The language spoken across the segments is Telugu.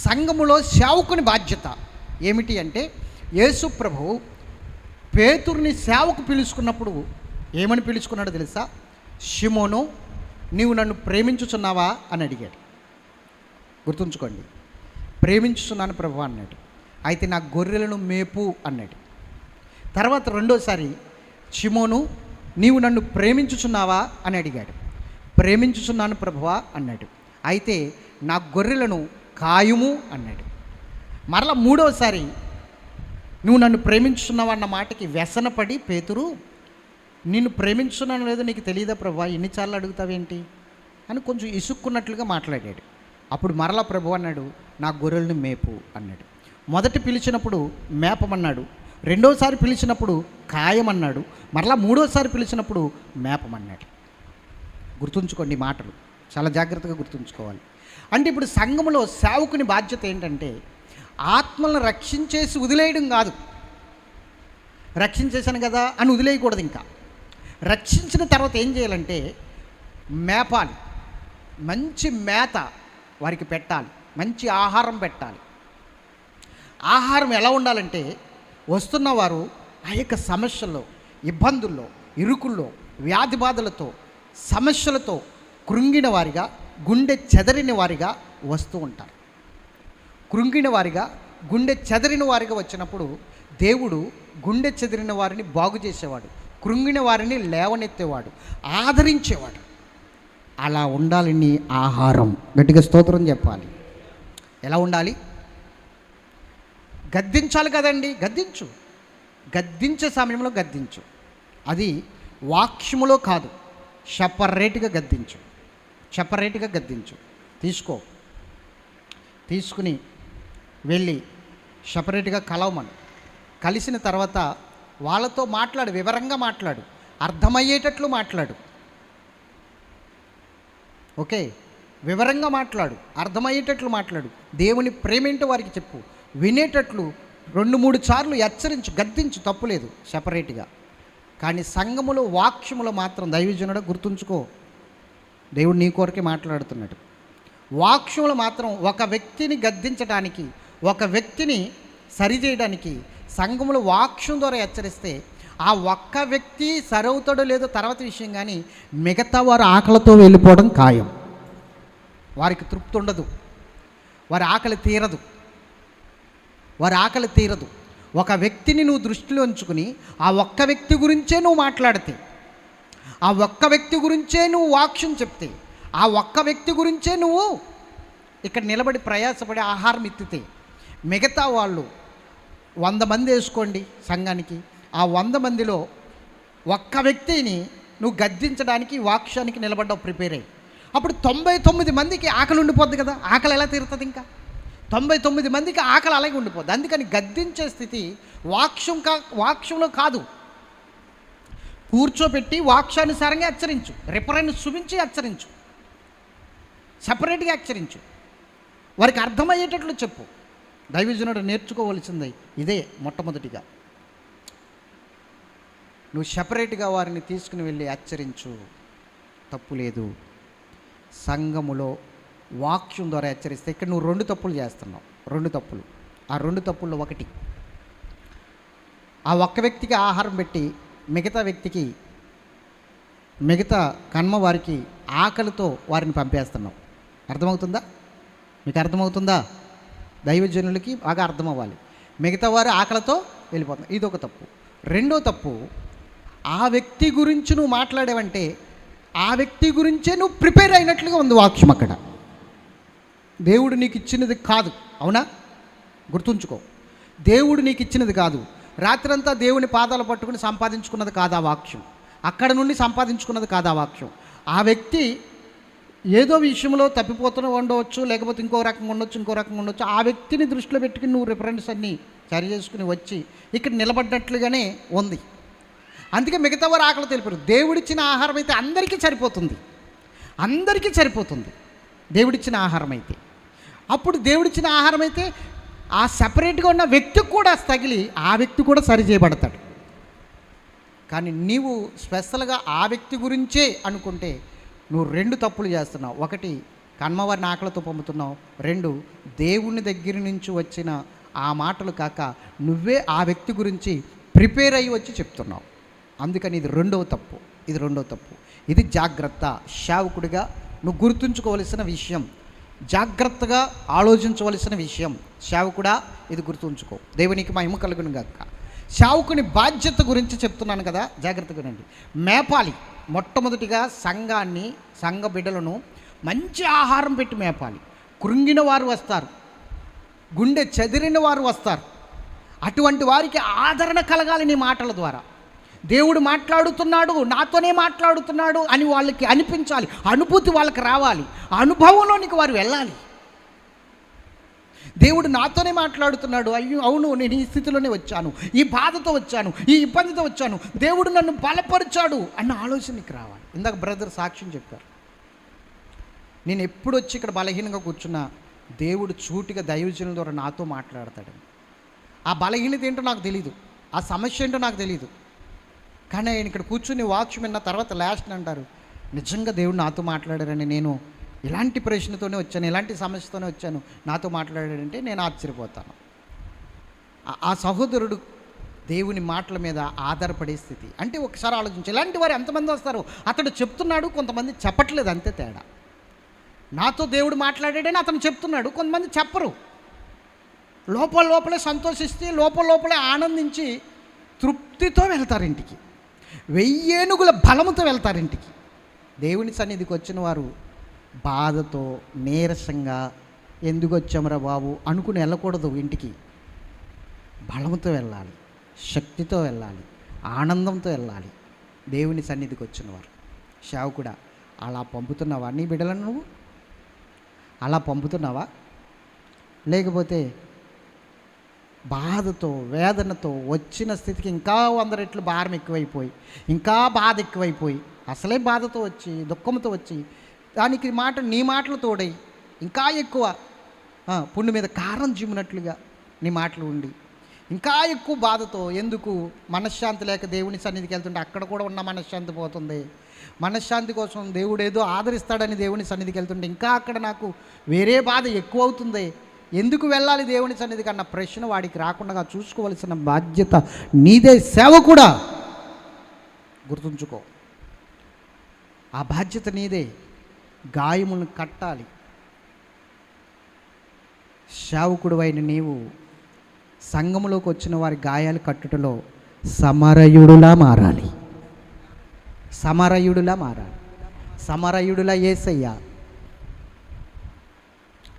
సంఘములో సేవకుని బాధ్యత ఏమిటి అంటే, యేసు ప్రభువు పేతురుని సేవకు పిలుచుకున్నప్పుడు ఏమని పిలుచుకున్నాడో తెలుసా? షిమోను, నీవు నన్ను ప్రేమించుచున్నావా అని అడిగాడు. గుర్తుంచుకోండి, ప్రేమించుచున్నాను ప్రభు అన్నాడు. అయితే నా గొర్రెలను మేపు అన్నాడు. తర్వాత రెండోసారి షిమోను, నీవు నన్ను ప్రేమించుచున్నావా అని అడిగాడు. ప్రేమించుచున్నాను ప్రభువా అన్నాడు. అయితే నా గొర్రెలను కాయుము అన్నాడు. మరలా మూడోసారి నువ్వు నన్ను ప్రేమించుచున్నావా అన్న మాటకి వ్యసనపడి పేతురు, నిన్ను ప్రేమించున్నాను లేదో నీకు తెలియదా ప్రభువా, ఎన్నిసార్లు అడుగుతావేంటి అని కొంచెం ఇసుక్కున్నట్లుగా మాట్లాడాడు. అప్పుడు మరలా ప్రభు అన్నాడు, నా గొర్రెలను మేపు అన్నాడు. మొదటి పిలిచినప్పుడు మేపమన్నాడు, రెండోసారి పిలిచినప్పుడు కాయమన్నాడు, మరలా మూడోసారి పిలిచినప్పుడు మేపమన్నాడు. గుర్తుంచుకోండి, మాటలు చాలా జాగ్రత్తగా గుర్తుంచుకోవాలి. అంటే ఇప్పుడు సంఘములో సేవకుని బాధ్యత ఏంటంటే, ఆత్మలను రక్షించేసి వదిలేయడం కాదు. రక్షించేశాను కదా అని వదిలేయకూడదు. ఇంకా రక్షించిన తర్వాత ఏం చేయాలంటే మేపాలి, మంచి మేత వారికి పెట్టాలి, మంచి ఆహారం పెట్టాలి. ఆహారం ఎలా ఉండాలంటే, వస్తున్నవారు ఆ యొక్క సమస్యల్లో, ఇబ్బందుల్లో, ఇరుకుల్లో, వ్యాధి బాధలతో, సమస్యలతో కృంగిన వారిగా, గుండె చెదరిన వారిగా వస్తూ ఉంటారు. కృంగిన వారిగా, గుండె చెదరిన వారిగా వచ్చినప్పుడు దేవుడు గుండె చెదిరిన వారిని బాగు చేసేవాడు, కృంగిన వారిని లేవనెత్తేవాడు, ఆదరించేవాడు. అలా ఉండాలి నీ ఆహారం. గట్టిగా స్తోత్రం చెప్పాలి. ఎలా ఉండాలి? గద్దించాలి కదండి, గద్దించు. గద్దించే సమయంలో గద్దించు. అది వాక్యములో కాదు, సపరేట్గా గద్దించు. సపరేట్గా గద్దించు. తీసుకుని వెళ్ళి సపరేట్గా కలవమను. కలిసిన తర్వాత వాళ్ళతో మాట్లాడు, వివరంగా మాట్లాడు, అర్థమయ్యేటట్లు మాట్లాడు. ఓకే, వివరంగా మాట్లాడు, అర్థమయ్యేటట్లు మాట్లాడు. దేవుని ప్రేమేంటో వారికి చెప్పు, వినేటట్లు 2-3 సార్లు హెచ్చరించు, గద్దించు, తప్పులేదు సపరేట్గా. కానీ సంఘములో వాక్యములో మాత్రం దైవజనుడు గుర్తుంచుకో, దేవుడు నీ కొరకే మాట్లాడుతున్నాడు. వాక్యములో మాత్రం ఒక వ్యక్తిని గద్దించడానికి, ఒక వ్యక్తిని సరిచేయడానికి సంఘములో వాక్యం ద్వారా హెచ్చరిస్తే ఆ ఒక్క వ్యక్తి సరవుతాడో లేదో తర్వాత విషయం, కానీ మిగతా వారు ఆకలితో వెళ్ళిపోవడం ఖాయం. వారికి తృప్తి ఉండదు, వారి ఆకలి తీరదు. ఒక వ్యక్తిని నువ్వు దృష్టిలో ఉంచుకుని ఆ ఒక్క వ్యక్తి గురించే నువ్వు మాట్లాడితే, ఆ ఒక్క వ్యక్తి గురించే నువ్వు వాక్యం చెప్తే, ఆ ఒక్క వ్యక్తి గురించే నువ్వు ఇక్కడ నిలబడి ప్రయాసపడి ఆహారం ఎత్తితే, మిగతా వాళ్ళు 100 మంది వేసుకోండి సంఘానికి, ఆ 100 మందిలో ఒక్క వ్యక్తిని నువ్వు గద్దించడానికి వాక్యానికి నిలబడ్డావు, ప్రిపేర్ అయ్యి. అప్పుడు 99 మందికి ఆకలి ఉండిపోద్ది కదా. ఆకలి ఎలా తీరుతుంది? ఇంకా 99 మందికి ఆకలి అలాగే ఉండిపోద్ది. అందుకని గద్దించే స్థితి వాక్యంలో కాదు. కూర్చోబెట్టి వాక్యానుసారంగా హెచ్చరించు, రిఫరెన్స్ చూపించి హెచ్చరించు, సపరేట్గా హెచ్చరించు, వారికి అర్థమయ్యేటట్లు చెప్పు. దైవజనుడు నేర్చుకోవలసింది ఇదే. మొట్టమొదటిగా నువ్వు సపరేట్గా వారిని తీసుకుని వెళ్ళి హెచ్చరించు, తప్పు లేదు. సంఘములో వాక్యం ద్వారా హెచ్చరిస్తే ఇక్కడ నువ్వు 2 తప్పులు చేస్తున్నావు. 2 తప్పులు. ఆ 2 తప్పుల్లో ఒకటి, ఆ ఒక్క వ్యక్తికి ఆహారం పెట్టి మిగతా కన్మ వారికి ఆకలితో వారిని పంపేస్తున్నావు. అర్థమవుతుందా? మీకు అర్థమవుతుందా? దైవజనులకి బాగా అర్థం అవ్వాలి. మిగతా వారు ఆకలితో వెళ్ళిపోతున్నారు. ఇది ఒక తప్పు. రెండో తప్పు, ఆ వ్యక్తి గురించి నువ్వు మాట్లాడేవంటే ఆ వ్యక్తి గురించే నువ్వు ప్రిపేర్ అయినట్లుగా ఉంది వాక్యం. అక్కడ దేవుడు నీకు ఇచ్చినది కాదు. అవునా? గుర్తుంచుకో, దేవుడు నీకు ఇచ్చినది కాదు. రాత్రంతా దేవుని పాదాలు పట్టుకుని సంపాదించుకున్నది కాదు ఆ వాక్యం. అక్కడ నుండి సంపాదించుకున్నది కాదు ఆ వాక్యం. ఆ వ్యక్తి ఏదో విషయంలో తప్పిపోతూనే ఉండవచ్చు, లేకపోతే ఇంకో రకంగా ఉండొచ్చు. ఆ వ్యక్తిని దృష్టిలో పెట్టుకుని నువ్వు రిఫరెన్స్ అన్నీ సరి చేసుకుని వచ్చి ఇక్కడ నిలబడ్డట్లుగానే ఉంది. అందుకే మిగతా వారు ఆకలి తెలిపారు. దేవుడిచ్చిన ఆహారం అయితే అందరికీ సరిపోతుంది. దేవుడిచ్చిన ఆహారం అయితే, అప్పుడు దేవుడిచ్చిన ఆహారం అయితే ఆ సపరేట్గా ఉన్న వ్యక్తికి కూడా తగిలి ఆ వ్యక్తి కూడా సరి చేయబడతాడు. కానీ నీవు స్పెషల్గా ఆ వ్యక్తి గురించే అనుకుంటే నువ్వు 2 తప్పులు చేస్తున్నావు. ఒకటి, కన్మవారిని ఆకలితో పంపుతున్నావు. 2, దేవుని దగ్గర నుంచి వచ్చిన ఆ మాటలు కాక నువ్వే ఆ వ్యక్తి గురించి ప్రిపేర్ అయ్యి వచ్చి చెప్తున్నావు. అందుకని ఇది రెండవ తప్పు. ఇది జాగ్రత్త. సేవకుడిగా నువ్వు గుర్తుంచుకోవలసిన విషయం, జాగ్రత్తగా ఆలోచించవలసిన విషయం. సేవకుడా, ఇది గుర్తుంచుకో. దేవునికి మహిమ కలుగును గాక. సేవకుని బాధ్యత గురించి చెప్తున్నాను కదా, జాగ్రత్తగా రండి. మేపాలి. మొట్టమొదటిగా సంఘ బిడ్డలను మంచి ఆహారం పెట్టి మేపాలి. కృంగిన వారు వస్తారు, గుండె చెదిరిన వారు వస్తారు. అటువంటి వారికి ఆదరణ కలగాలి నీ మాటల ద్వారా. దేవుడు మాట్లాడుతున్నాడు, నాతోనే మాట్లాడుతున్నాడు అని వాళ్ళకి అనిపించాలి, అనుభూతి వాళ్ళకి రావాలి, అనుభవంలోనికి వారు వెళ్ళాలి. దేవుడు నాతోనే మాట్లాడుతున్నాడు, అయ్యో అవును నేను ఈ స్థితిలోనే వచ్చాను, ఈ బాధతో వచ్చాను, ఈ ఇబ్బందితో వచ్చాను, దేవుడు నన్ను బలపరిచాడు అన్న ఆలోచనకి రావాలి. ఇందాక బ్రదర్ సాక్ష్యం చెప్పారు. నేను ఎప్పుడు వచ్చి ఇక్కడ బలహీనంగా కూర్చున్నా దేవుడు చూటిగా దైవజనుల ద్వారా నాతో మాట్లాడతాడు. ఆ బలహీనత ఏంటో నాకు తెలీదు, ఆ సమస్య ఏంటో నాకు తెలీదు, కానీ ఆయన ఇక్కడ కూర్చుని వాక్యం విన్న తర్వాత లాస్ట్ అంటారు, నిజంగా దేవుడు నాతో మాట్లాడారని, నేను ఇలాంటి ప్రశ్నతోనే వచ్చాను, ఇలాంటి సమస్యతోనే వచ్చాను, నాతో మాట్లాడాడంటే నేను ఆశ్చర్యపోతాను. ఆ సహోదరుడు దేవుని మాటల మీద ఆధారపడే స్థితి అంటే ఒకసారి ఆలోచించి, ఇలాంటి వారు ఎంతమంది వస్తారు? అతడు చెప్తున్నాడు, కొంతమంది చెప్పట్లేదు, అంతే తేడా. నాతో దేవుడు మాట్లాడాడని అతను చెప్తున్నాడు, కొంతమంది చెప్పరు. లోపలే సంతోషిస్తే లోపలే ఆనందించి తృప్తితో వెళ్తారు ఇంటికి, 1000 ఏనుగుల బలముతో వెళ్తారు ఇంటికి. దేవుని సన్నిధికి వచ్చిన వారు బాధతో నీరసంగా ఎందుకు వచ్చామరా బాబు అనుకుని వెళ్ళకూడదు. ఇంటికి బలముతో వెళ్ళాలి, శక్తితో వెళ్ళాలి, ఆనందంతో వెళ్ళాలి. దేవుని సన్నిధికి వచ్చిన వారు. సేవకుడా, అలా పంపుతున్నావా నీ బిడ్డలను? నువ్వు అలా పంపుతున్నావా? లేకపోతే బాధతో వేదనతో వచ్చిన స్థితికి ఇంకా 100 రెట్లు భారం ఎక్కువైపోయి, ఇంకా బాధ ఎక్కువైపోయి, అసలే బాధతో వచ్చి దుఃఖంతో వచ్చి దానికి నీ మాటలు తోడై ఇంకా ఎక్కువ పుండు మీద కారం జిమ్మినట్లుగా నీ మాటలు ఉండి ఇంకా ఎక్కువ బాధతో, ఎందుకు మనశ్శాంతి లేక దేవుని సన్నిధికి వెళ్తుంటే అక్కడ కూడా ఉన్న మనశ్శాంతి పోతుంది. మనశ్శాంతి కోసం దేవుడు ఏదో ఆదరిస్తాడని దేవుని సన్నిధికి వెళ్తుంటే ఇంకా అక్కడ నాకు వేరే బాధ ఎక్కువ అవుతుంది, ఎందుకు వెళ్ళాలి దేవుని సన్నిధికి అన్న ప్రశ్న వాడికి రాకుండా చూసుకోవలసిన బాధ్యత నీదే. సేవకుడా, గుర్తుంచుకో, ఆ బాధ్యత నీదే. గాయములను కట్టాలి. సేవకుడు అయిన నీవు సంఘములోకి వచ్చిన వారి గాయాలు కట్టుటలో సమరయుడులా మారాలి. సమరయుడులా యేసయ్య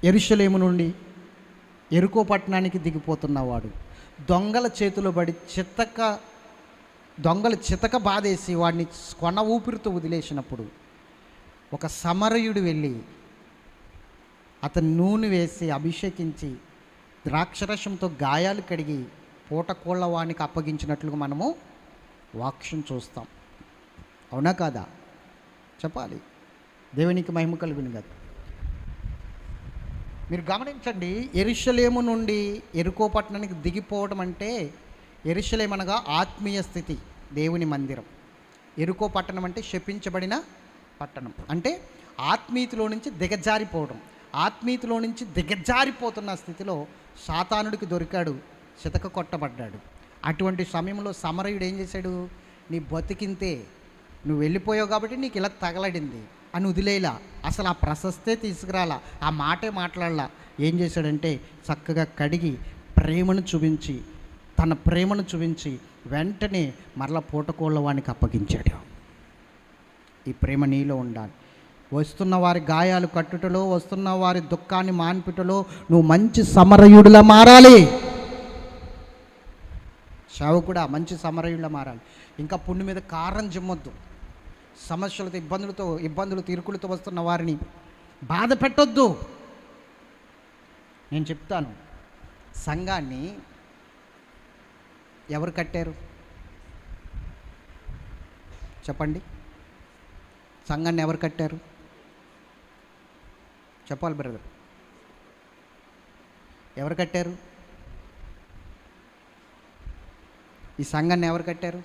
యెరూషలేము నుండి యెరికో పట్టణానికి దిగిపోతున్నవాడు దొంగల చేతిలో పడి దొంగలు చితక బాధేసి వాడిని కొన ఊపిరితో వదిలేసినప్పుడు ఒక సమరయుడు వెళ్ళి అతను నూనె వేసి అభిషేకించి ద్రాక్షరసంతో గాయాలు కడిగి పూటకోళ్ళ వానికి అప్పగించినట్లుగా మనము వాక్యం చూస్తాం. అవునా కాదా? చెప్పాలి. దేవునికి మహిమ కలుగును గాక. మీరు గమనించండి, యెరూషలేము నుండి యెరికో పట్టణానికి దిగిపోవడం అంటే, యెరూషలేము అనగా ఆత్మీయ స్థితి, దేవుని మందిరం. యెరికో పట్టణం అంటే శపించబడిన పట్టణం, అంటే ఆత్మీయతలో నుంచి దిగజారిపోవడం. ఆత్మీయతలో నుంచి దిగజారిపోతున్న స్థితిలో సాతానుడికి దొరికాడు, చితక కొట్టబడ్డాడు. అటువంటి సమయంలో సమరయుడు ఏం చేశాడు? నీ బతికింతే, నువ్వు వెళ్ళిపోయావు కాబట్టి నీకు ఇలా తగలడింది అని వదిలేలా, అసలు ఆ ప్రశస్తే తీసుకురాలా, ఆ మాటే మాట్లాడలా. ఏం చేశాడంటే చక్కగా కడిగి తన ప్రేమను చూపించి వెంటనే మరలా పూటకోళ్ళ వానికి అప్పగించాడు. ఈ ప్రేమ నీలో ఉండాలి. వస్తున్న వారి గాయాలు కట్టుటలో, వస్తున్న వారి దుఃఖాన్ని మాన్పిటలో నువ్వు మంచి సమరయుడిలా మారాలి. సేవకుడా, మంచి సమరయుడిలా మారాలి. ఇంకా పుండు మీద కారం జిమ్మొద్దు. సమస్యలతో ఇబ్బందులు తీర్కులతో వస్తున్న వారిని బాధ పెట్టొద్దు. నేను చెప్తాను, సంఘాన్ని ఎవరు కట్టారు చెప్పండి? సంఘాన్ని ఎవరు కట్టారు చెప్పాలి బ్రదర్. ఎవరు కట్టారు? ఈ సంఘాన్ని ఎవరు కట్టారు?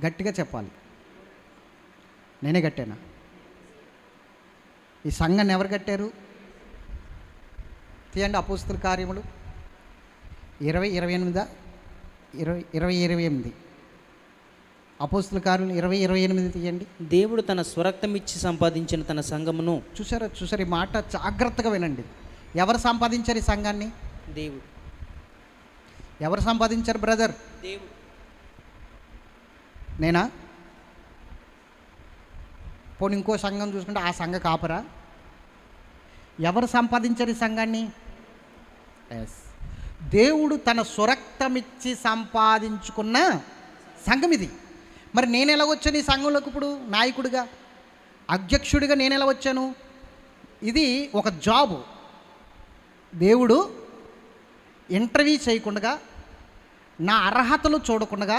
గట్టిగా చెప్పాలి. నేనే కట్టానా? ఈ సంఘాన్ని ఎవరు కట్టారు? తీయండి అపోస్తుల కార్యములు 20:28 అపోస్తుల కార్యములు 20:28 తీయండి. దేవుడు తన స్వరక్తం ఇచ్చి సంపాదించిన తన సంఘమును. చూసారా ఈ మాట జాగ్రత్తగా వినండి. ఎవరు సంపాదించారు ఈ సంఘాన్ని? దేవుడు. ఎవరు సంపాదించారు బ్రదర్? దేవుడు. నేనా? పోనీ ఇంకో సంఘం చూసుకుంటే ఆ సంఘ కాపరా? ఎవరు సంపాదించారు ఈ సంఘాన్ని? ఎస్, దేవుడు తన స్వరక్తమిచ్చి సంపాదించుకున్న సంఘం ఇది. మరి నేను ఎలా వచ్చాను ఈ సంఘంలోకి? ఇప్పుడు నాయకుడిగా, అధ్యక్షుడిగా నేను ఎలా వచ్చాను? ఇది ఒక జాబు. దేవుడు ఇంటర్వ్యూ చేయకుండా, నా అర్హతలు చూడకుండా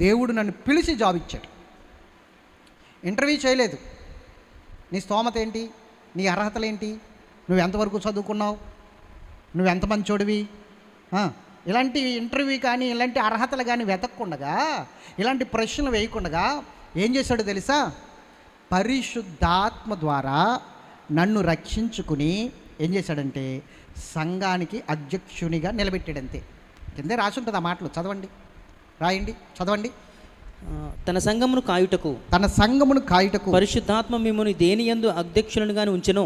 దేవుడు నన్ను పిలిచి జాబ్ ఇచ్చాడు. ఇంటర్వ్యూ చేయలేదు. నీ స్తోమత ఏంటి? నీ అర్హతలు ఏంటి? నువ్వు ఎంతవరకు చదువుకున్నావు? నువ్వు ఎంత మంచోడివి? ఇలాంటి ఇంటర్వ్యూ కానీ ఇలాంటి అర్హతలు కానీ వెతకకుండా, ఇలాంటి ప్రశ్నలు వేయకుండా ఏం చేశాడో తెలుసా? పరిశుద్ధాత్మ ద్వారా నన్ను రక్షించుకుని ఏం చేశాడంటే సంఘానికి అధ్యక్షునిగా నిలబెట్టాడంతే. కిందే రాసి ఉంటుంది ఆ మాటలు. చదవండి, రాయండి, చదవండి. తన సంఘమును కాయుటకు పరిశుద్ధాత్మ మిమ్మును దేని యందు అధ్యక్షులుగాని ఉంచెను.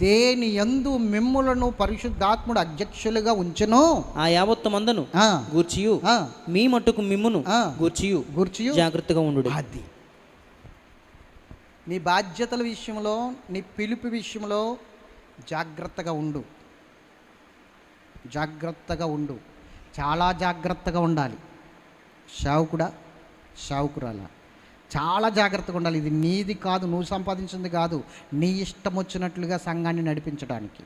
దేని యందు మిమ్ములను పరిశుద్ధాత్ముడు అధ్యక్షులుగా ఉంచెను. ఆ యావత్తు మందను గూర్చియు మీ మట్టుకు మిమ్మును గూర్చియు జాగ్రత్తగా ఉండు. అది నీ బాధ్యతల విషయంలో, నీ పిలుపు విషయంలో జాగ్రత్తగా ఉండు. చాలా జాగ్రత్తగా ఉండాలి. షావుకురాలా చాలా జాగ్రత్తగా ఉండాలి. ఇది నీది కాదు, నువ్వు సంపాదించింది కాదు. నీ ఇష్టం వచ్చినట్లుగా సంఘాన్ని నడిపించడానికి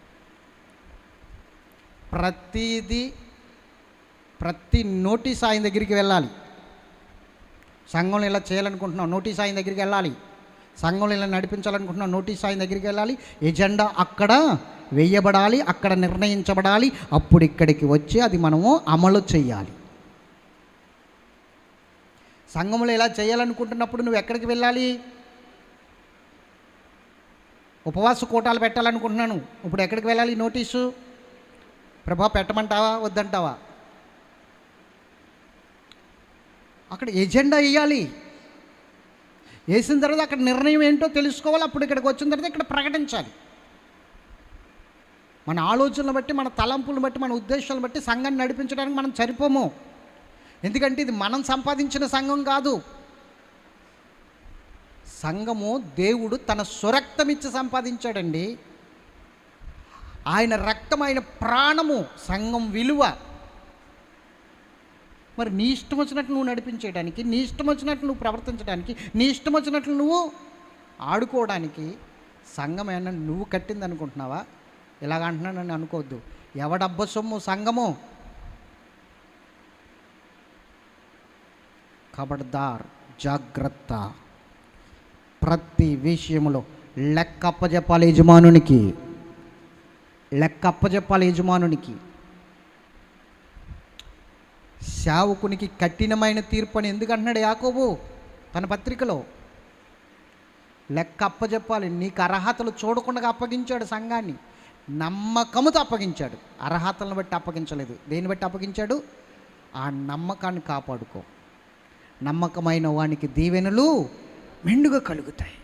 ప్రతి నోటీస్ ఆయన దగ్గరికి వెళ్ళాలి. సంఘంలో ఇలా చేయాలనుకుంటున్నావు, నోటీస్ ఆయన దగ్గరికి వెళ్ళాలి. సంఘంలో ఇలా నడిపించాలనుకుంటున్నావు, నోటీస్ ఆయన దగ్గరికి వెళ్ళాలి. ఎజెండా అక్కడ వేయబడాలి, అక్కడ నిర్ణయించబడాలి. అప్పుడు ఇక్కడికి వచ్చి అది మనము అమలు చేయాలి. సంఘంలో ఇలా చేయాలనుకుంటున్నప్పుడు నువ్వు ఎక్కడికి వెళ్ళాలి? ఉపవాస కూటాలు పెట్టాలనుకుంటున్నాను, ఇప్పుడు ఎక్కడికి వెళ్ళాలి? నోటీసు. ప్రభా పెట్టమంటావా వద్దంటావా? అక్కడ ఎజెండా వేయాలి. వేసిన తర్వాత అక్కడ నిర్ణయం ఏంటో తెలుసుకోవాలి. అప్పుడు ఇక్కడికి వచ్చిన తర్వాత ఇక్కడ ప్రకటించాలి. మన ఆలోచనలు బట్టి, మన తలంపులను బట్టి, మన ఉద్దేశాలను బట్టి సంఘాన్ని నడిపించడానికి మనం సరిపోము. ఎందుకంటే ఇది మనం సంపాదించిన సంఘం కాదు. సంఘము దేవుడు తన స్వరక్తమిచ్చి సంపాదించాడండి. ఆయన రక్తం, ఆయన ప్రాణము సంఘం విలువ. మరి నీ ఇష్టం వచ్చినట్లు నువ్వు నడిపించేయడానికి, నీ ఇష్టం వచ్చినట్లు నువ్వు ప్రవర్తించడానికి, నీ ఇష్టం వచ్చినట్లు నువ్వు ఆడుకోవడానికి సంఘం ఏమన్నా నువ్వు కట్టింది అనుకుంటున్నావా? ఇలాగ అంటున్నానని అనుకోవద్దు. ఎవడబ్బ సొమ్ము సంఘము. ఖబర్దార్, జాగ్రత్త. ప్రతి విషయంలో లెక్క అప్పచెప్పాలి యజమానునికి. సేవకునికి కఠినమైన తీర్పు అని ఎందుకు అంటున్నాడు యాకోబు తన పత్రికలో? లెక్క అప్పచెప్పాలి. నీకు అర్హతలు చూడకుండా అప్పగించాడు సంఘాన్ని. నమ్మకముతో అప్పగించాడు. అర్హతలను బట్టి అప్పగించలేదు. దేన్ని బట్టి అప్పగించాడు? ఆ నమ్మకాన్ని కాపాడుకో. నమ్మకమైన వానికి దీవెనలు మెండుగా కలుగుతాయి.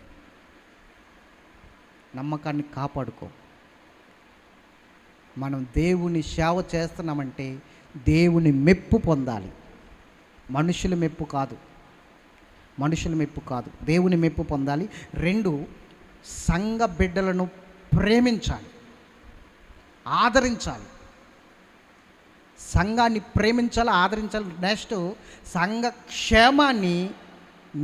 నమ్మకాన్ని కాపాడుకో. మనం దేవుని సేవ చేస్తున్నామంటే దేవుని మెప్పు పొందాలి. మనుషుల మెప్పు కాదు, దేవుని మెప్పు పొందాలి. 2, సంఘ బిడ్డలను ప్రేమించాలి, ఆదరించాలి. సంఘాన్ని ప్రేమించాలి, ఆదరించాలి. నెక్స్ట్, సంఘ క్షేమాన్ని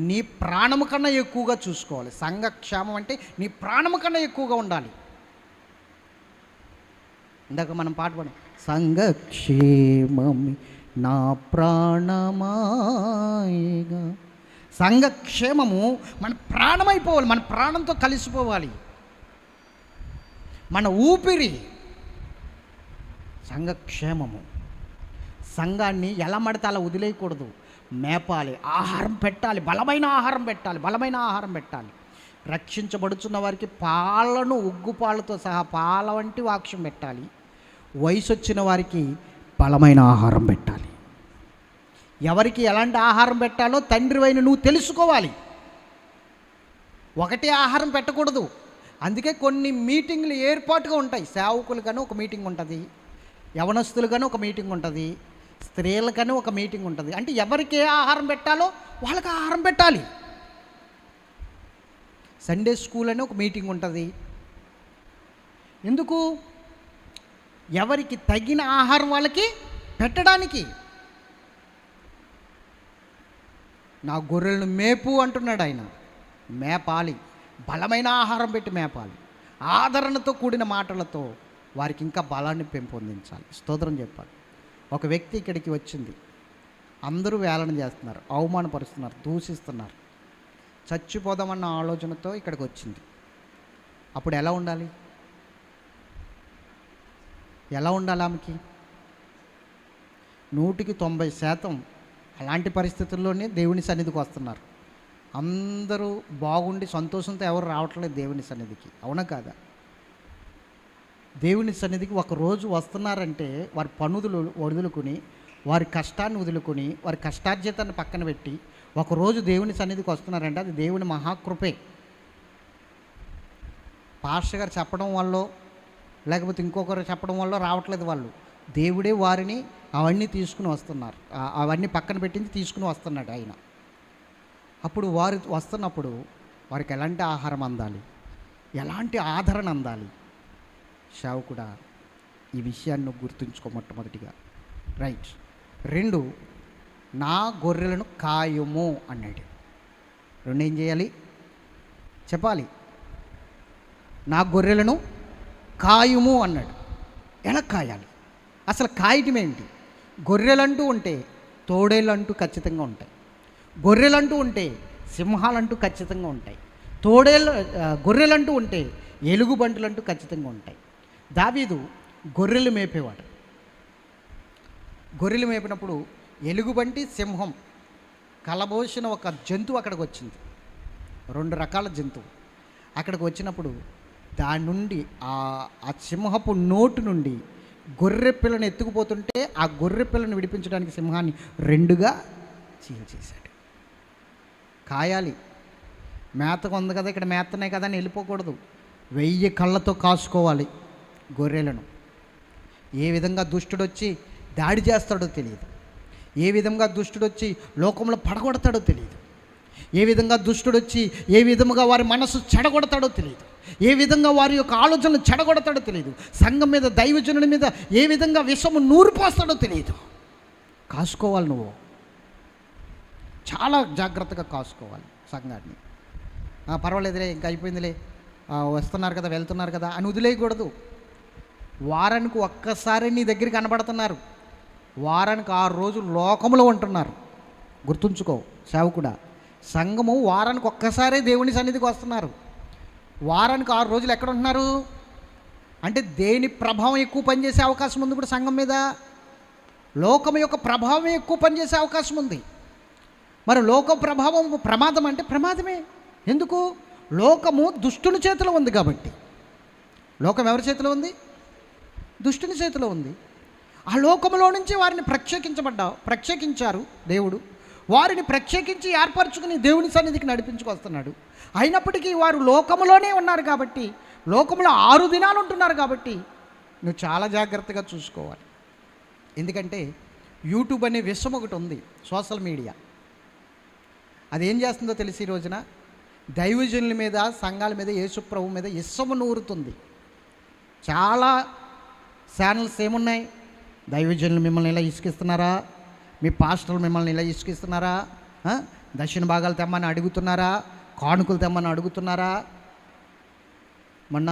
నీ ప్రాణము కన్నా ఎక్కువగా చూసుకోవాలి. సంఘ క్షేమం అంటే నీ ప్రాణము కన్నా ఎక్కువగా ఉండాలి. ఇందాక మనం పాట పాడాం, సంఘక్షేమం నా ప్రాణమాయగా. సంఘక్షేమము మన ప్రాణమైపోవాలి, మన ప్రాణంతో కలిసిపోవాలి. మన ఊపిరి సంఘక్షేమము. సంఘాన్ని ఎలా మడితే అలా వదిలేయకూడదు. మేపాలి, ఆహారం పెట్టాలి, బలమైన ఆహారం పెట్టాలి. రక్షించబడుచున్న వారికి పాలను ఉగ్గుపాలతో సహా పాల వంటి వాక్యం పెట్టాలి. వయసు వచ్చిన వారికి బలమైన ఆహారం పెట్టాలి. ఎవరికి ఎలాంటి ఆహారం పెట్టాలో తండ్రివైన నువ్వు తెలుసుకోవాలి. ఒకటే ఆహారం పెట్టకూడదు. అందుకే కొన్ని మీటింగ్లు ఏర్పాటుగా ఉంటాయి. సేవకులుగాను ఒక మీటింగ్ ఉంటుంది, యవనస్తులుగాను ఒక మీటింగ్ ఉంటుంది, స్త్రీలకని ఒక మీటింగ్ ఉంటుంది. అంటే ఎవరికి ఏ ఆహారం పెట్టాలో వాళ్ళకి ఆహారం పెట్టాలి. సండే స్కూల్ అని ఒక మీటింగ్ ఉంటుంది. ఎందుకు? ఎవరికి తగిన ఆహారం వాళ్ళకి పెట్టడానికి. నా గొర్రెలను మేపు అంటున్నాడు ఆయన. మేపాలి, బలమైన ఆహారం పెట్టి మేపాలి. ఆదరణతో కూడిన మాటలతో వారికి ఇంకా బలాన్ని పెంపొందించాలి. స్తోత్రం చెప్పాలి. ఒక వ్యక్తి ఇక్కడికి వచ్చింది, అందరూ వేలన చేస్తున్నారు, అవమానపరుస్తున్నారు, దూషిస్తున్నారు. చచ్చిపోదామన్న ఆలోచనతో ఇక్కడికి వచ్చింది. అప్పుడు ఎలా ఉండాలి? ఎలా ఉండాలి? ఆమెకి 100% అలాంటి పరిస్థితుల్లోనే దేవుని సన్నిధికి వస్తున్నారు. అందరూ బాగుండి సంతోషంతో ఎవరు రావట్లేదు దేవుని సన్నిధికి. అవునా కాదా? దేవుని సన్నిధికి ఒకరోజు వస్తున్నారంటే వారి పనులు వదులుకొని, వారి కష్టాన్ని వదులుకొని, వారి కష్టార్జితాన్ని పక్కన పెట్టి ఒకరోజు దేవుని సన్నిధికి వస్తున్నారంటే అది దేవుని మహాకృపే. పాస్టర్ గారు చెప్పడం వల్ల లేకపోతే ఇంకొకరు చెప్పడం వల్ల రావట్లేదు వాళ్ళు. దేవుడే వారిని అవన్నీ తీసుకుని వస్తున్నారు. అవన్నీ పక్కన పెట్టించి తీసుకుని వస్తున్నాడు ఆయన. అప్పుడు వారు వస్తున్నప్పుడు వారికి ఎలాంటి ఆహారం అందాలి, ఎలాంటి ఆదరణ అందాలి? సేవకుడా, ఈ విషయాన్ని గుర్తుంచుకో మొట్టమొదటిగా. రైట్. 2, నా గొర్రెలను కాయుము అన్నాడు. 2 ఏం చేయాలి చెప్పాలి? నా గొర్రెలను కాయుము అన్నాడు. ఎలా కాయాలి? అసలు కాయటం ఏంటి? గొర్రెలంటూ ఉంటే తోడేళ్ళంటూ ఖచ్చితంగా ఉంటాయి. గొర్రెలంటూ ఉంటే సింహాలంటూ ఖచ్చితంగా ఉంటాయి. గొర్రెలంటూ ఉంటే ఎలుగుబంటులంటూ ఖచ్చితంగా ఉంటాయి. దావీదు గొర్రెలు మేపేవాడు. గొర్రెలు మేపినప్పుడు ఎలుగుబంటి, సింహం కలబోసిన ఒక జంతువు అక్కడికి వచ్చింది. 2 రకాల జంతువు అక్కడికి వచ్చినప్పుడు దాని నుండి ఆ సింహపు నోటు నుండి గొర్రె పిల్లని ఎత్తుకుపోతుంటే ఆ గొర్రె పిల్లని విడిపించడానికి సింహాన్ని 2గా చీల్చేశాడు. కాయాలి. మేతకు ఉంది కదా, ఇక్కడ మేతనే కదా అని వెళ్ళిపోకూడదు. 1000 కళ్ళతో కాసుకోవాలి గొర్రెలను. ఏ విధంగా దుష్టుడొచ్చి దాడి చేస్తాడో తెలియదు. ఏ విధంగా దుష్టుడొచ్చి లోకంలో పడగొడతాడో తెలియదు. ఏ విధంగా దుష్టుడొచ్చి ఏ విధముగా వారి మనసు చెడగొడతాడో తెలియదు. ఏ విధంగా వారి యొక్క ఆలోచనలు చెడగొడతాడో తెలియదు. సంఘం మీద, దైవజనుల మీద ఏ విధంగా విషము నూరిపోస్తాడో తెలియదు. కాసుకోవాలి. నువ్వు చాలా జాగ్రత్తగా కాసుకోవాలి సంఘాన్ని. పర్వాలేదులే, ఇంకా అయిపోయిందిలే, వస్తున్నారు కదా, వెళ్తున్నారు కదా అని వదిలేయకూడదు. వారానికి ఒక్కసారి నీ దగ్గరికి కనబడుతున్నారు, వారానికి 6 రోజులు లోకంలో ఉంటున్నారు. గుర్తుంచుకో సేవకుడా, సంఘము వారానికి ఒక్కసారే దేవుని సన్నిధికి వస్తున్నారు. వారానికి 6 రోజులు ఎక్కడ ఉంటున్నారు అంటే దేని ప్రభావం ఎక్కువ పనిచేసే అవకాశం ఉంది ఇప్పుడు సంఘం మీద? లోకం యొక్క ప్రభావం ఎక్కువ పనిచేసే అవకాశం ఉంది. మరి లోక ప్రభావం ప్రమాదం అంటే ప్రమాదమే. ఎందుకు? లోకము దుష్టుని చేతిలో ఉంది కాబట్టి. లోకం ఎవరి చేతిలో ఉంది? దుష్టుని చేతిలో ఉంది. ఆ లోకంలో నుంచి వారిని ప్రత్యేకించారు దేవుడు. వారిని ప్రత్యేకించి ఏర్పరచుకుని దేవుని సన్నిధికి నడిపించుకొస్తున్నాడు. అయినప్పటికీ వారు లోకంలోనే ఉన్నారు కాబట్టి, లోకంలో 6 దినాలు ఉంటున్నారు కాబట్టి నువ్వు చాలా జాగ్రత్తగా చూసుకోవాలి. ఎందుకంటే యూట్యూబ్ అనే విషయం ఒకటి ఉంది, సోషల్ మీడియా. అదేం చేస్తుందో తెలిసి ఈ రోజున దైవజనుల మీద, సంఘాల మీద, యేసుప్రభు మీద ఇష్టము నూరుతుంది. చాలా ఛానల్స్ ఏమున్నాయి? దైవజనులు మిమ్మల్ని ఇలా ఇసుకిస్తున్నారా? మీ పాస్టర్లు మిమ్మల్ని ఇలా ఇసుకిస్తున్నారా? దక్షిణ భాగాలు తెమ్మని అడుగుతున్నారా? కానుకలు తెమ్మని అడుగుతున్నారా? మొన్న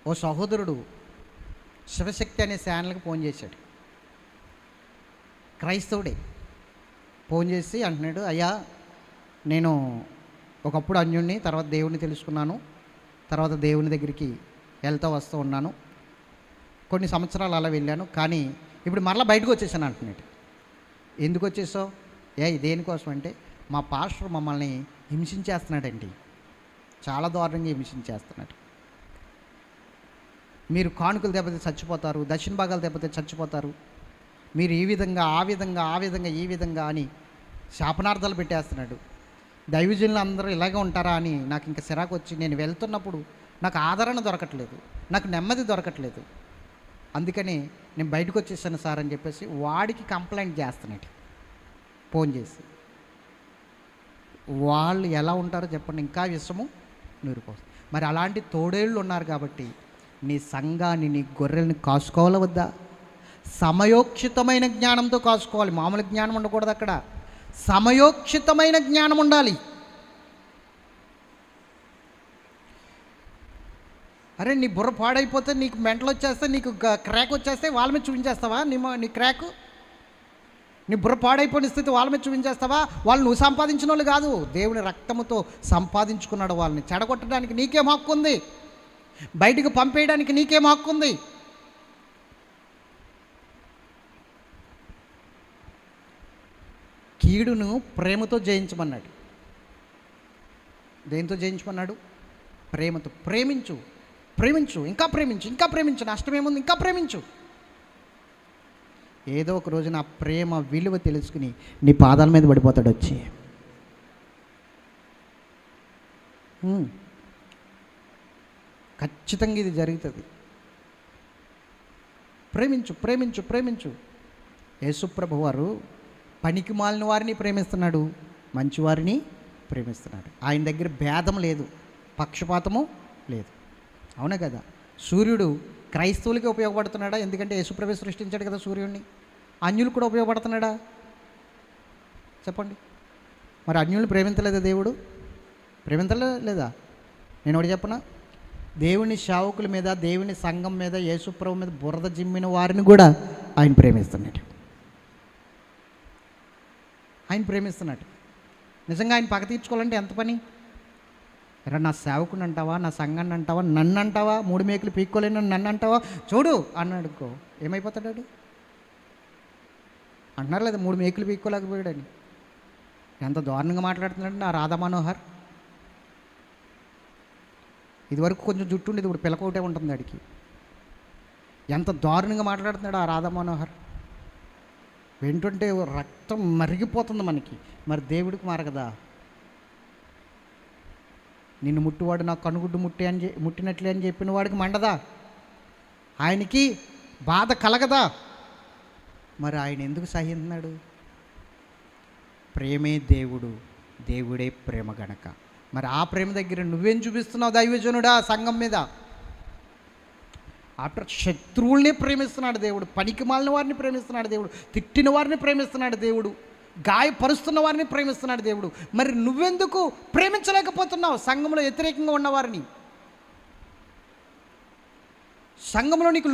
ఓ సహోదరుడు శివశక్తి అనే ఛానల్కి ఫోన్ చేశాడు. క్రైస్తవుడే. ఫోన్ చేసి అంటున్నాడు, అయ్యా నేను ఒకప్పుడు అన్యుణ్ణి, తర్వాత దేవుణ్ణి తెలుసుకున్నాను, తర్వాత దేవుని దగ్గరికి వెళ్తూ వస్తూ ఉన్నాను, కొన్ని సంవత్సరాలు అలా వెళ్ళాను, కానీ ఇప్పుడు మరలా బయటకు వచ్చేసాను అంటున్నాడు. ఎందుకు వచ్చేసావు? దేనికోసం అంటే మా పాస్టర్ మమ్మల్ని హింసించేస్తున్నాడండి, చాలా దారుణంగా హింసించేస్తున్నాడు. మీరు కానుకలు దెబ్బతే చచ్చిపోతారు, దక్షిణ భాగాలు దెబ్బతే చచ్చిపోతారు, మీరు ఈ విధంగా ఆ విధంగా ఆ విధంగా ఈ విధంగా అని శాపనార్థాలు పెట్టేస్తున్నాడు. దైవజనులు అందరూ ఇలాగే ఉంటారా అని నాకు ఇంకా సిరాకు వచ్చి, నేను వెళ్తున్నప్పుడు నాకు ఆదరణ దొరకట్లేదు, నాకు నెమ్మది దొరకట్లేదు, అందుకని నేను బయటకు వచ్చేసాను సార్ అని చెప్పేసి వాడికి కంప్లైంట్ చేస్తున్నాడు ఫోన్ చేసి. వాళ్ళు ఎలా ఉంటారో చెప్పండి, ఇంకా విషము నూరుకోసం. మరి అలాంటి తోడేళ్ళు ఉన్నారు కాబట్టి నీ సంఘాన్ని, నీ గొర్రెల్ని కాసుకోవాలా వద్దా? సమయోక్షితమైన జ్ఞానంతో కాసుకోవాలి, మామూలు జ్ఞానం ఉండకూడదు అక్కడ, సమయోక్షితమైన జ్ఞానం ఉండాలి. అరే నీ బుర్ర పాడైపోతే, నీకు మెంటలు వచ్చేస్తే, నీకు క్రాక్ వచ్చేస్తే వాళ్ళ మీద చూపించేస్తావా? నీ క్రాక్, నీ బుర్ర పాడైపోయిన స్థితి వాళ్ళ మీద చూపించేస్తావా? వాళ్ళు నువ్వు సంపాదించిన వాళ్ళు కాదు, దేవుని రక్తముతో సంపాదించుకున్నాడు. వాళ్ళని చెడగొట్టడానికి నీకేం హక్కు ఉంది? బయటికి పంపేయడానికి నీకేం హక్కు ఉంది? కీడును ప్రేమతో జయించమన్నాడు. దేంతో జయించమన్నాడు? ప్రేమతో. ప్రేమించు, ప్రేమించు, ఇంకా ప్రేమించు, ఇంకా ప్రేమించు, నష్టమేముంది, ఇంకా ప్రేమించు. ఏదో ఒక రోజు నా ప్రేమ విలువ తెలుసుకుని నీ పాదాల మీద పడిపోతాడు వచ్చి. ఖచ్చితంగా ఇది జరుగుతుంది. ప్రేమించు, ప్రేమించు, ప్రేమించు. యేసుప్రభు వారు పనికి మాలిన వారిని ప్రేమిస్తున్నాడు, మంచివారిని ప్రేమిస్తున్నాడు. ఆయన దగ్గర భేదం లేదు, పక్షపాతము లేదు. అవునా కదా? సూర్యుడు క్రైస్తవులకి ఉపయోగపడుతున్నాడా? ఎందుకంటే యేసుప్రభు సృష్టించాడు కదా సూర్యుడిని. అన్యులు కూడా ఉపయోగపడుతున్నాడా చెప్పండి? మరి అన్యులు ప్రేమించలేదా దేవుడు? ప్రేమించలేదా? నేను ఒకటి చెప్పనా, దేవుని సేవకుల మీద, దేవుని సంఘం మీద, యేసుప్రభు మీద బురద జిమ్మిన వారిని కూడా ఆయన ప్రేమిస్తున్నాడు. ఆయన ప్రేమిస్తున్నాడు. నిజంగా ఆయన పగ తీర్చుకోవాలంటే ఎంత పని? ఎరా నా సేవకుని అంటావా, నా సంఘాన్ని అంటావా, నన్ను అంటావా, 3 మేకులు పీక్కోలేను నన్ను అంటావా, చూడు అన్నాడుకో ఏమైపోతాడు? అంటున్నారు లేదా 3 మేకులు పీక్కోలేకపోయాడని. ఎంత దారుణంగా మాట్లాడుతున్నాడు నా రాధా మనోహర్. ఇదివరకు కొంచెం జుట్టు ఉండేది, ఇప్పుడు పిలకొకటే ఉంటుంది వాడికి. ఎంత దారుణంగా మాట్లాడుతున్నాడు ఆ రాధా మనోహర్. వింటుంటే రక్తం మరిగిపోతుంది మనకి. మరి దేవుడికి మారగదా? నిన్ను ముట్టువాడు నాకు కనుగుడ్డు ముట్టినట్లే అని చెప్పిన వాడికి మండదా? ఆయనకి బాధ కలగదా? మరి ఆయన ఎందుకు సహిస్తున్నాడు? ప్రేమే దేవుడు, దేవుడే ప్రేమ గనక. మరి ఆ ప్రేమ దగ్గర నువ్వేం చూపిస్తున్నావు దైవజనుడా? సంఘం మీద ఆఫ్టర్ శత్రువుల్ని ప్రేమిస్తున్నాడు దేవుడు, పనికి మాలిన వారిని ప్రేమిస్తున్నాడు దేవుడు, తిట్టిన వారిని ప్రేమిస్తున్నాడు దేవుడు, గాయపరుస్తున్న వారిని ప్రేమిస్తున్నాడు దేవుడు. మరి నువ్వెందుకు ప్రేమించలేకపోతున్నావు సంఘంలో వ్యతిరేకంగా ఉన్నవారిని? సంఘంలో నీకు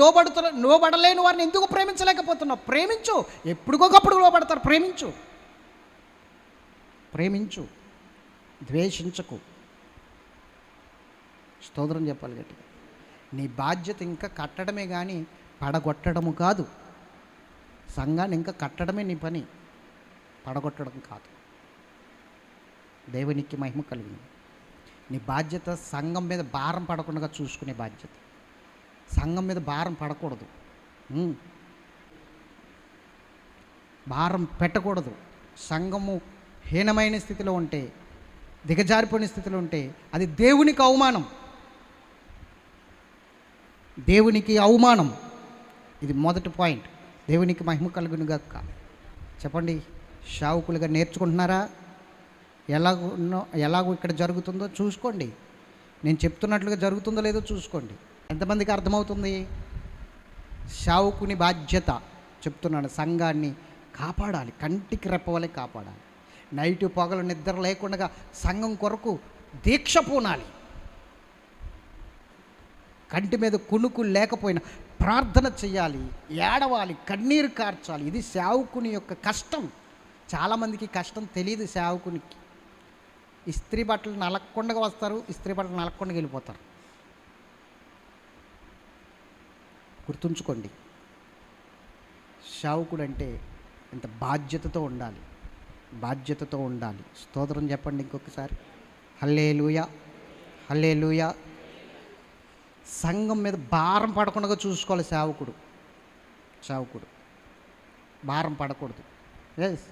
లోబడలేని వారిని ఎందుకు ప్రేమించలేకపోతున్నావు? ప్రేమించు, ఎప్పుడుకొకప్పుడు లోబడతారు. ప్రేమించు, ప్రేమించు, ద్వేషించకు. స్తోత్రం చెప్పాలి గట్టిగా. నీ బాధ్యత ఇంకా కట్టడమే కానీ పడగొట్టడము కాదు. సంఘాన్ని ఇంకా కట్టడమే నీ పని, పడగొట్టడం కాదు. దేవునికి మహిమ కలిగింది. నీ బాధ్యత సంఘం మీద భారం పడకుండా చూసుకునే బాధ్యత. సంఘం మీద భారం పడకూడదు, భారం పెట్టకూడదు. సంఘము హీనమైన స్థితిలో ఉంటే, దిగజారిపోయిన స్థితిలో ఉంటే అది దేవునికి అవమానం, దేవునికి అవమానం. ఇది మొదటి పాయింట్. దేవునికి మహిమ కలుగునుగాక. చెప్పండి, సేవకులుగా నేర్చుకుంటున్నారా? ఎలాగో ఇక్కడ జరుగుతుందో చూసుకోండి. నేను చెప్తున్నట్లుగా జరుగుతుందో లేదో చూసుకోండి. ఎంతమందికి అర్థమవుతుంది? సేవకుని బాధ్యత చెప్తున్నాడు, సంఘాన్ని కాపాడాలి, కంటికి రెప్పవలే కాపాడాలి. నైటు పగలు నిద్ర లేకుండా సంఘం కొరకు దీక్ష పూనాలి. కంటి మీద కునుకు లేకపోయినా ప్రార్థన చేయాలి, ఏడవాలి, కన్నీరు కార్చాలి. ఇది సేవకుని యొక్క కష్టం. చాలామందికి కష్టం తెలియదు సేవకునికి. ఇస్త్రీ బట్టలు నలక్కుండా వస్తారు, ఇస్త్రీ బట్టలు నలక్కుండా వెళ్ళిపోతారు. గుర్తుంచుకోండి, సేవకుడు అంటే ఇంత బాధ్యతతో ఉండాలి. బాధ్యతతో ఉండాలి. స్తోత్రం చెప్పండి ఇంకొకసారి. హల్లెలూయా, హల్లెలూయా. సంఘం మీద భారం పడకుండా చూసుకోవాలి సేవకుడు. భారం పడకూడదు. ఎస్,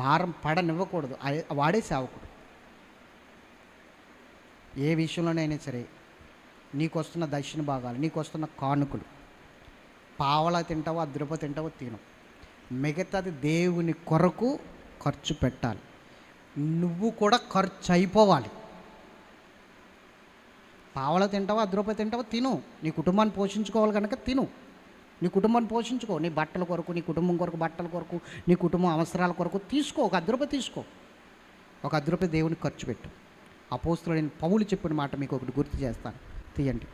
భారం పడనివ్వకూడదు. వాడే సేవకుడు. ఏ విషయంలోనైనా సరే నీకు వస్తున్న దక్షిణ భాగాలు, నీకు వస్తున్న కానుకలు, పావలా తింటావో 10 రూపాయలు తింటావో తిను, మిగతాది దేవుని కొరకు ఖర్చు పెట్టాలి. నువ్వు కూడా ఖర్చు అయిపోవాలి. పావలా తింటావో 10 రూపాయలు తింటావో తిను. నీ కుటుంబాన్ని పోషించుకోవాలి కనుక తిను. నీ కుటుంబాన్ని పోషించుకో. నీ బట్టల కొరకు, నీ కుటుంబం కొరకు, బట్టల కొరకు, నీ కుటుంబం అవసరాల కొరకు తీసుకో. ఒక 10 రూపాయలు తీసుకో. ఒక 10 రూపాయలు దేవునికి ఖర్చు పెట్టు. అపోస్తలుడైన పౌలు చెప్పిన మాట మీకు ఒకటి గుర్తు చేస్తాను, తీయండి.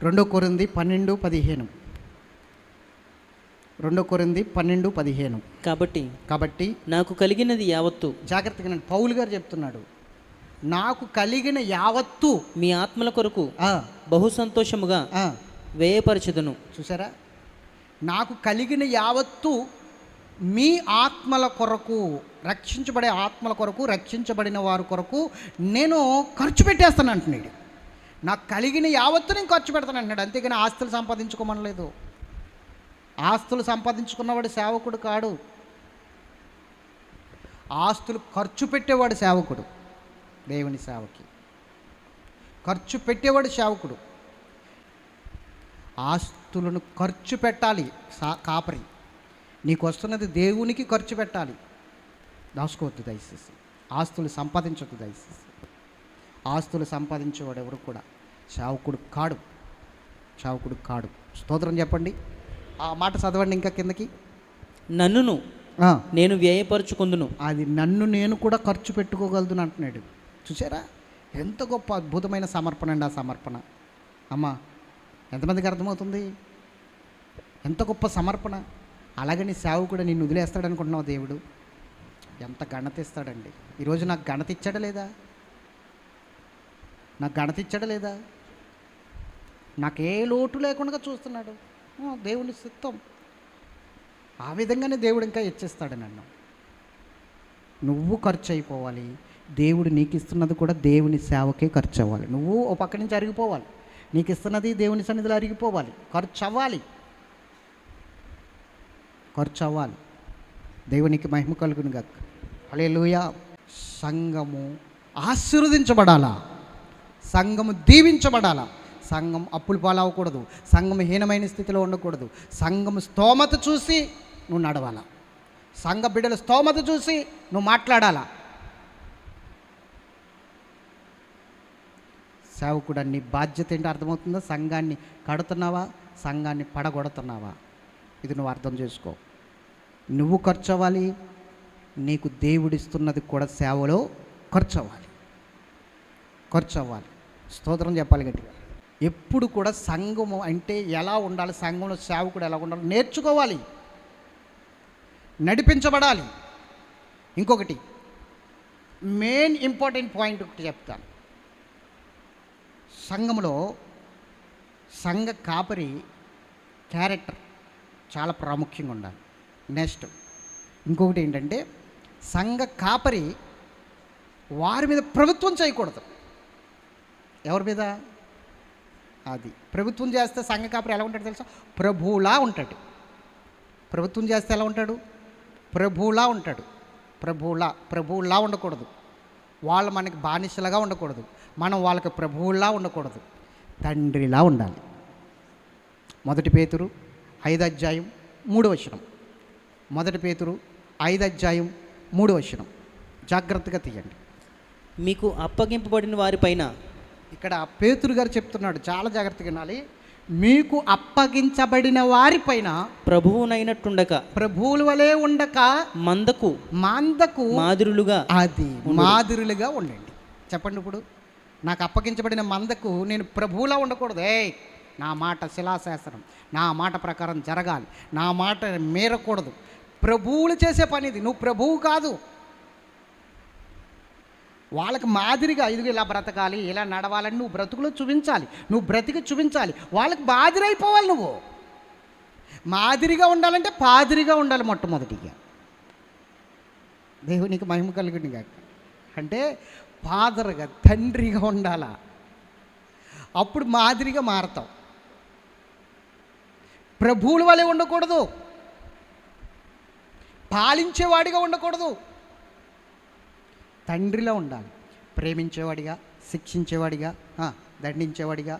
రెండో కొరింథీ 12:15. 2 కొరింథీ 12:15. కాబట్టి నాకు కలిగినది యావత్తు, జాగ్రత్తగా నేను పౌలు గారు చెప్తున్నాడు, నాకు కలిగిన యావత్తు మీ ఆత్మల కొరకు బహు సంతోషముగా వ్యయపరచుదును. చూసారా, నాకు కలిగిన యావత్తు మీ ఆత్మల కొరకు, రక్షించబడే ఆత్మల కొరకు, రక్షించబడిన వారి కొరకు నేను ఖర్చు పెట్టేస్తాను అంటున్నాడు. నాకు కలిగిన యావత్తు నేను ఖర్చు పెడతాను అంటున్నాడు. అంతేగాని ఆస్తులు సంపాదించుకోమనలేదు. ఆస్తులు సంపాదించుకున్నవాడు సేవకుడు కాడు. ఆస్తులు ఖర్చు పెట్టేవాడు సేవకుడు. దేవుని సేవకి ఖర్చు పెట్టేవాడు సేవకుడు. ఆస్తులను ఖర్చు పెట్టాలి కాపరి. నీకు వస్తున్నది దేవునికి ఖర్చు పెట్టాలి. దాచుకోవద్దు దయచేసి. ఆస్తులు సంపాదించవద్దు దయచేసి. ఆస్తులు సంపాదించేవాడు ఎవరు కూడా సేవకుడు కాడు. స్తోత్రం చెప్పండి. ఆ మాట చదవండి ఇంకా కిందకి. నన్నును నేను వ్యయపరచుకుందును. అది నన్ను నేను కూడా ఖర్చు పెట్టుకోగలను అంటున్నాడు. చూసారా, ఎంత గొప్ప అద్భుతమైన సమర్పణ అండి ఆ సమర్పణ. అమ్మా, ఎంతమందికి అర్థమవుతుంది? ఎంత గొప్ప సమర్పణ. అలాగని సేవకుడు నిన్ను వదిలేస్తాడనుకుంటున్నావు దేవుడు? ఎంత ఘనత ఇస్తాడండి. ఈరోజు నాకు ఘనత ఇచ్చాడా లేదా? నాకే లోటు లేకుండా చూస్తున్నాడు. దేవుని చిత్తం. ఆ విధంగానే దేవుడు ఇంకా ఇచ్చేస్తాడు నన్ను. నువ్వు ఖర్చు అయిపోవాలి. దేవుడు నీకు ఇస్తున్నది కూడా దేవుని సేవకే ఖర్చు అవ్వాలి. నువ్వు ఓ పక్క నుంచి అరిగిపోవాలి. నీకు ఇస్తున్నది దేవుని సన్నిధిలో అరిగిపోవాలి. ఖర్చు అవ్వాలి. దేవునికి మహిమ కలుగును గాక. హల్లెలూయా. సంఘము ఆశీర్వదించబడాలా, సంఘము దీవించబడాలా. సంఘం అప్పులు పాలవ్వకూడదు. సంఘం హీనమైన స్థితిలో ఉండకూడదు. సంఘం స్తోమత చూసి నువ్వు నడవాలా. సంఘ బిడ్డల స్తోమత చూసి నువ్వు మాట్లాడాలా. సేవకుడు నీ బాధ్యత ఏంటో అర్థమవుతుందా? సంఘాన్ని కడుతున్నావా, సంఘాన్ని పడగొడుతున్నావా? ఇది నువ్వు అర్థం చేసుకో. నువ్వు ఖర్చు అవ్వాలి. నీకు దేవుడిస్తున్నది కూడా సేవలో ఖర్చు అవ్వాలి. స్తోత్రం చెప్పాలి గట్టిగా. ఎప్పుడు కూడా సంఘము అంటే ఎలా ఉండాలి, సంఘంలో సేవకుడు ఎలా ఉండాలి నేర్చుకోవాలి, నడిపించబడాలి. ఇంకొకటి మెయిన్ ఇంపార్టెంట్ పాయింట్ ఒకటి చెప్తాను. సంఘంలో సంఘ కాపరి క్యారెక్టర్ చాలా ప్రాముఖ్యంగా ఉండాలి. నెక్స్ట్ ఇంకొకటి ఏంటంటే, సంఘ కాపరి వారి మీద ప్రభుత్వం చేయకూడదు. ఎవరి మీద? అది ప్రభుత్వం చేస్తే సంఘ కాపరి ఎలా ఉంటాడు తెలుసా? ప్రభువులా ఉంటాడు. ప్రభుత్వం చేస్తే ఎలా ఉంటాడు? ప్రభువులా ఉంటాడు. ప్రభువులా ఉండకూడదు. వాళ్ళు మనకి బానిసలుగా ఉండకూడదు. మనం వాళ్ళకి ప్రభువులా ఉండకూడదు. తండ్రిలా ఉండాలి. 1 పేతురు 5:3. 1 పేతురు 5:3. జాగ్రత్తగా తీయండి. మీకు అప్పగింపబడిన వారిపైన, ఇక్కడ పేతురు గారు చెప్తున్నాడు, చాలా జాగ్రత్తగా వినాలి. మీకు అప్పగించబడిన వారిపైన ప్రభువునైనట్టుండక, ప్రభువుల వలె ఉండక మందకు మాదిరులుగా ఉండండి. చెప్పండి. ఇప్పుడు నాకు అప్పగించబడిన మందకు నేను ప్రభువులా ఉండకూడదు. నా మాట శిలాశాసనం, నా మాట ప్రకారం జరగాలి, నా మాట మీరకూడదు. ప్రభువులు చేసే పని ఇది. నువ్వు ప్రభువు కాదు. వాళ్ళకి మాదిరిగా ఇదిగో ఇలా బ్రతకాలి, ఇలా నడవాలని నువ్వు బ్రతుకులో చూపించాలి, నువ్వు బ్రతికి చూపించాలి. వాళ్ళకి మాదిరి అయిపోవాలి. నువ్వు మాదిరిగా ఉండాలంటే పాదిరిగా ఉండాలి మొట్టమొదటిగా. దేవునికి మహిమ కలుగుని కాక. అంటే ఫాదర్గా, తండ్రిగా ఉండాలా, అప్పుడు మాదిరిగా మారతాం. ప్రభువుల వలె ఉండకూడదు, పాలించేవాడిగా ఉండకూడదు, తండ్రిలో ఉండాలి. ప్రేమించేవాడిగా, శిక్షించేవాడిగా, దండించేవాడిగా,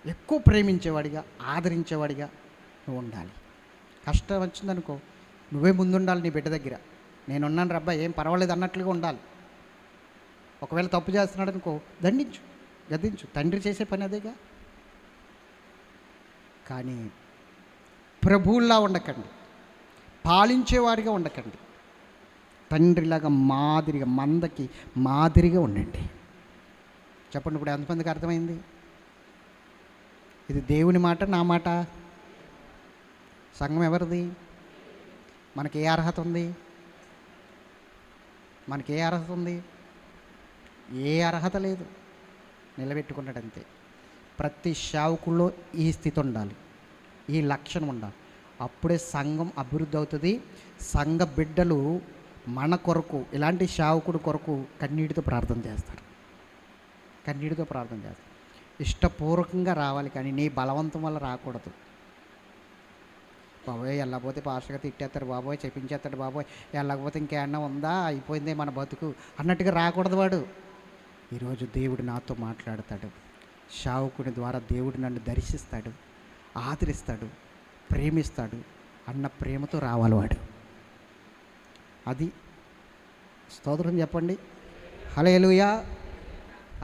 ఎక్కువ ప్రేమించేవాడిగా, ఆదరించేవాడిగా నువ్వు ఉండాలి. కష్టం వచ్చిందనుకో నువ్వే ముందుండాలి. నీ బిడ్డ దగ్గర నేనున్నాను రబ్బా, ఏం పర్వాలేదు అన్నట్లుగా ఉండాలి. ఒకవేళ తప్పు చేస్తున్నాడు అనుకో దండించు, గద్దించు. తండ్రి చేసే పని అదేగా. కానీ ప్రభువుల్లా ఉండకండి, పాలించేవారిగా ఉండకండి, తండ్రిలాగా మాదిరిగా, మందకి మాదిరిగా ఉండండి. చెప్పండి, ఇప్పుడు ఎంతమందికి అర్థమైంది? ఇది దేవుని మాట, నా మాట. సంఘం ఎవరిది? మనకి ఏ అర్హత ఉంది? మనకి ఏ అర్హత ఉంది? ఏ అర్హత లేదు. నిలబెట్టుకున్నాడు అంతే. ప్రతి సేవకుల్లో ఈ స్థితి ఉండాలి, ఈ లక్షణం ఉండాలి. అప్పుడే సంఘం అభివృద్ధి అవుతుంది. సంఘ బిడ్డలు మన కొరకు, ఇలాంటి సేవకుడు కొరకు కన్నీటితో ప్రార్థన చేస్తారు, కన్నీటితో ప్రార్థన చేస్తారు. ఇష్టపూర్వకంగా రావాలి, కానీ నీ బలవంతం వల్ల రాకూడదు. బాబోయ్ వెళ్ళకపోతే పాస్టర్గా తిట్టేస్తాడు, బాబోయ్ చెప్పించేస్తాడు, బాబోయ్ వెళ్ళకపోతే ఇంకేమన్నా ఉందా, అయిపోయిందే మన బతుకు అన్నట్టుగా రాకూడదు. వాడు ఈరోజు దేవుడు నాతో మాట్లాడతాడు, సేవకుని ద్వారా దేవుడు నన్ను దర్శిస్తాడు, ఆదరిస్తాడు, ప్రేమిస్తాడు అన్న ప్రేమతో రావాలి వాడు. అది స్తోత్రం చెప్పండి, హల్లెలూయా.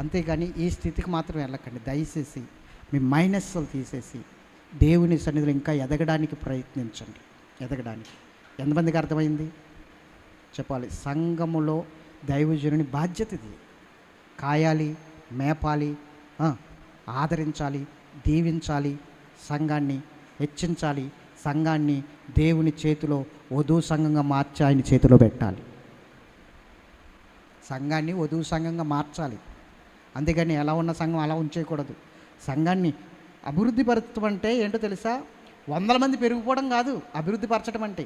అంతేగాని ఈ స్థితికి మాత్రం వెళ్ళకండి. దయచేసి మీ మైనస్లు తీసేసి దేవుని సన్నిధిలో ఇంకా ఎదగడానికి ప్రయత్నించండి. ఎదగడానికి ఎంతమందికి అర్థమైంది చెప్పాలి. సంఘములో దైవజనుని బాధ్యత ఇది. కాయాలి, మేపాలి, ఆదరించాలి, దీవించాలి, సంఘాన్ని హెచ్చించాలి, సంఘాన్ని దేవుని చేతిలో వధువు సంఘంగా మార్చి ఆయన చేతిలో పెట్టాలి. సంఘాన్ని వధువు సంఘంగా మార్చాలి. అంతేగాని ఎలా ఉన్న సంఘం అలా ఉంచేయకూడదు. సంఘాన్ని అభివృద్ధి పరచడం అంటే ఏంటో తెలుసా? 100 మంది పెరిగిపోవడం కాదు అభివృద్ధి పరచడం అంటే.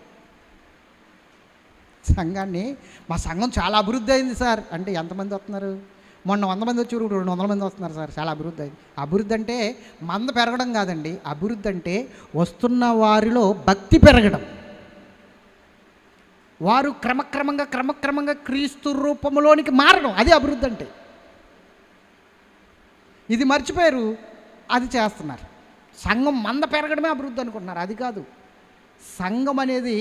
సంఘాన్ని మా సంఘం చాలా అభివృద్ధి అయింది సార్ అంటే ఎంతమంది వస్తున్నారు? మొన్న 100 మంది వచ్చి 200 మంది వస్తున్నారు సార్, చాలా అభివృద్ధి అయింది. అభివృద్ధి అంటే మంద పెరగడం కాదండి. అభివృద్ధి అంటే వస్తున్న వారిలో భక్తి పెరగడం, వారు క్రమక్రమంగా క్రీస్తు రూపంలోనికి మారడం, అది అభివృద్ధి అంటే. ఇది మర్చిపోయారు, అది చేస్తున్నారు. సంఘం మంద పెరగడమే అభివృద్ధి అనుకుంటున్నారు, అది కాదు. సంఘం అనేది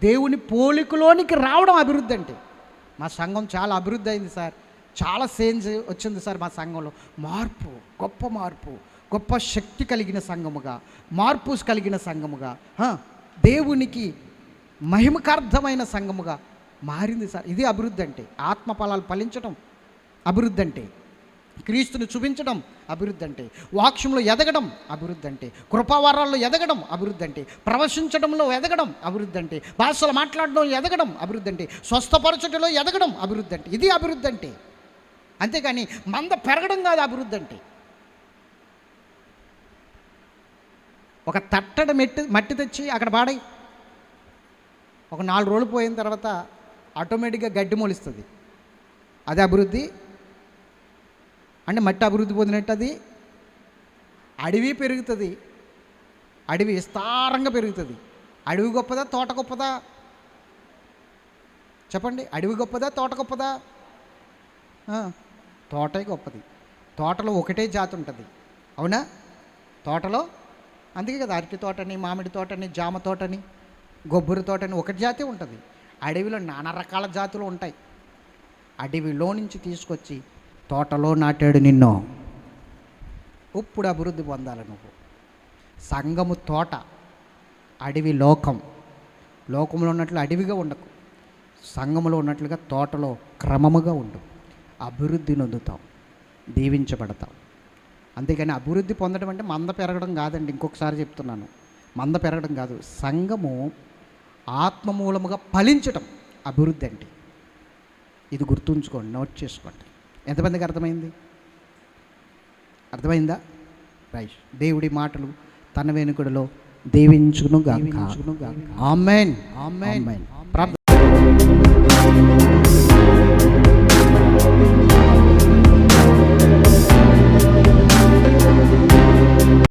దేవుని పోలికలోనికి రావడం అభివృద్ధి అంటే. మా సంఘం చాలా అభివృద్ధి అయింది సార్, చాలా చేంజ్ వచ్చింది సార్ మా సంఘంలో. మార్పు, గొప్ప మార్పు, గొప్ప శక్తి కలిగిన సంఘముగా, మార్పు కలిగిన సంఘముగా, దేవునికి మహిమకార్థమైన సంఘముగా మారింది సార్. ఇది అభివృద్ధి అంటే. ఆత్మ ఫలాలు ఫలించడం అభివృద్ధి అంటే. క్రీస్తుని చూపించడం అభివృద్ధి అంటే. వాక్యంలో ఎదగడం అభివృద్ధి అంటే. కృపావారాల్లో ఎదగడం అభివృద్ధి అంటే. ప్రవశించడంలో ఎదగడం అభివృద్ధి అంటే. భాషలు మాట్లాడడం ఎదగడం అభివృద్ధి అంటే. స్వస్థపరచుటలో ఎదగడం అభివృద్ధి అంటే. ఇది అభివృద్ధి అంటే. అంతేగాని మంద పెరగడం కాదు అభివృద్ధి అంటే. ఒక తట్టడ మట్టి తెచ్చి అక్కడ పాడాయి, ఒక 4 రోజులు పోయిన తర్వాత ఆటోమేటిక్గా గడ్డి మొలుస్తుంది. అది అభివృద్ధి అంటే. మట్టి అభివృద్ధి పొందినట్టు అది. అడవి పెరుగుతుంది, అడవి విస్తారంగా పెరుగుతుంది. అడవి గొప్పదా, తోట గొప్పదా? చెప్పండి, అడవి గొప్పదా, తోట గొప్పదా? తోటే గొప్పది. తోటలో ఒకటే జాతి ఉంటుంది, అవునా? తోటలో అందుకే కదా అరటి తోటని, మామిడి తోటని, జామ తోటని, కొబ్బరి తోటని ఒకటి జాతి ఉంటుంది. అడవిలో నానా రకాల జాతులు ఉంటాయి. అడవిలో నుంచి తీసుకొచ్చి తోటలో నాటాడు నిన్ను. ఇప్పుడు అభివృద్ధి పొందాలి నువ్వు. సంఘము తోట, అడవి లోకం. లోకంలో ఉన్నట్లు అడవిగా ఉండకు, సంఘములో ఉన్నట్లుగా తోటలో క్రమముగా ఉండు. అభివృద్ధి నొందుతాం, దీవించబడతాం. అంతేగాని అభివృద్ధి పొందడం అంటే మంద పెరగడం కాదండి. ఇంకొకసారి చెప్తున్నాను, మంద పెరగడం కాదు. సంఘము ఆత్మ మూలముగా ఫలించటం అభివృద్ధి అంటే. ఇది గుర్తుంచుకోండి, నోట్ చేసుకోండి. ఎంతమందికి అర్థమైంది? అర్థమైందా? రైట్. దేవుడి మాటలు తన వెనుకడలో దీవించును గాక. ఆమేన్. ఆమేన్. ప్రార్థన.